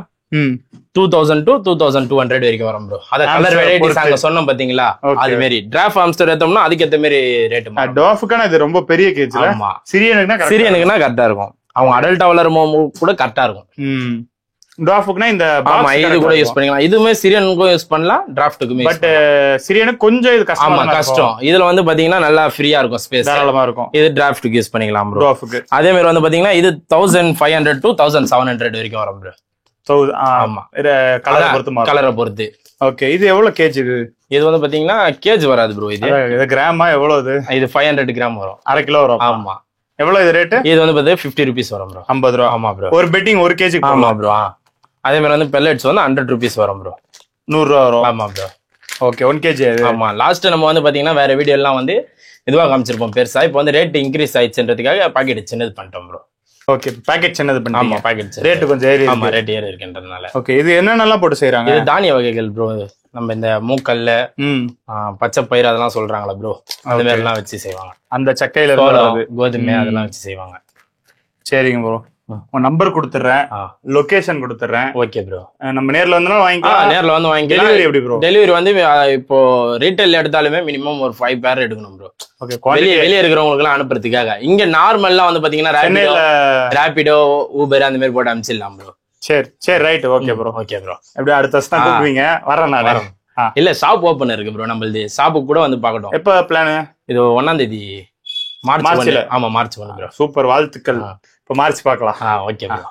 2000 to 2200 வரைக்கும் வரும் ப்ரோ. அத கலர் வெரைட்டிஸ் அங்க சொன்னோம் பாத்தீங்களா, அது மாதிரி டிராஃப் ஆம்ஸ்டர் ஏத்தோம்னா அதுக்கு ஏத்த மாதிரி ரேட். டாஃப்க்கான இது ரொம்ப பெரிய கேஜ்ல. ஆமா, சிரியனுக்குனா கரெக்டா இருக்கும். அவங்க அடல்ட் வளரும் கூட கரெக்டா இருக்கும். டிராஃப்க்குனா இந்த இது கூட யூஸ் பண்ணிக்கலாம். இதுமே சிரியனுக்கும் யூஸ் பண்ணலாம், டிராஃப்ட்டுக்குமே. பட் சிரியனுக்கு கொஞ்சம் இது கஷ்டம். ஆமா, கஷ்டம். இதுல வந்து பாத்தீங்கன்னா நல்லா ஃப்ரீயா இருக்கும், ஸ்பேஸ் தாராளமா இருக்கும். இது டிராஃப்ட்டுக்கு யூஸ் பண்ணிக்கலாம் ப்ரோ. அதே மாதிரி வந்து பாத்தீங்கன்னா இது 1500 to 1700 வரைக்கும் வரும் ப்ரோ. ஆமா, கலரை பொறுத்து. ஓகே. இது எவ்வளவு கேஜ்? இது வந்து பாத்தீங்கன்னா கேஜ் வராது ப்ரோ. இது கிராமா எவ்வளவு? இது 500 கிராம் வரும். 1/2 கிலோ வரும். ஆமா. எவ்வளவு இது ரேட்? இது வந்து பாத்தீங்கன்னா 50 rupees வரும் ப்ரோ. 50 ரூபா. ஆமா ப்ரோ. ஒரு பெட்டிங் 1 kg. ஆமா ப்ரோ. அதே மாதிரி வந்து பெல்லட்ஸ் வந்து 100 rupees வரும் ப்ரோ. 100 ரூபா வரும். ஆமா ப்ரோ. Okay, 1 kg. ஆமா, லாஸ்ட் நம்ம வந்து பாத்தீங்கன்னா வேற வீடியோ எல்லாம் வந்து இதுவா காமிச்சிருப்போம் பெருசா. இப்போ வந்து ரேட் இன்க்ரீஸ் ஆயிடுச்சுன்றதுக்காக பாக்கெட் சின்னது பண்ணிட்டோம் ப்ரோ. ஓகே, பாக்கெட் சின்னது பண்ணி. ஆமா, பாக்கெட் ரேட் கொஞ்சம் ஏறி. ஆமா, ரேட் ஏறி இருக்குன்றதுனால. ஓகே, இது என்னென்னலாம் போட்டு செய்றாங்க? இது தானிய வகைகள் ப்ரோ. நம்ம இந்த மூக்கல்ல, பச்சை பயிர் அதெல்லாம் சொல்றாங்களா ப்ரோ, அந்த மாதிரி எல்லாம் வச்சு செய்வாங்க. அந்த சக்கையில கோதுமை அதெல்லாம் வச்சு செய்வாங்க. சரிங்க ப்ரோ, உன் நம்பர் கொடுத்துறேன், லொகேஷன் கொடுத்துறேன். Okay bro. நம்ம நேர்ல வந்தாலும் வாங்கிக்கலாம். நேர்ல வந்து வாங்கிக்கலாம். டெலிவரி எப்படி ப்ரோ? டெலிவரி வந்து இப்போ ரீட்டைல் எடுத்தாலுமே மினிமம் ஒரு 5 பேர் எடுக்கணும் ப்ரோ. ஓகே, வெளியே இருக்கிறவங்களுக்கு எல்லாம் அனுப்புறதுக்காக. இங்க நார்மல்லாம் வந்து பாத்தீங்கன்னா ரேபிடோ, ஊபர் அந்த மாதிரி போட்டு அனுப்பிச்சிடலாம் ப்ரோ. சரி சரி, right. Okay bro. Okay bro. எப்படி அடுத்த வருஷம் தான் கூப்பிடுவீங்க? வரேன் நான். வரேன். இல்ல, ஷாப் ஓபன் இருக்கு ப்ரோ. நம்மளது ஷாப்புக்கு கூட வந்து பார்க்கட்டும். எப்ப பிளான்? இது 1ஆம் தேதி மார்ச். ஆமா, மார்ச் 1 ப்ரோ. சூப்பர், வாழ்த்துக்கள். இப்ப மார்ச் பார்க்கலாம். Okay bro.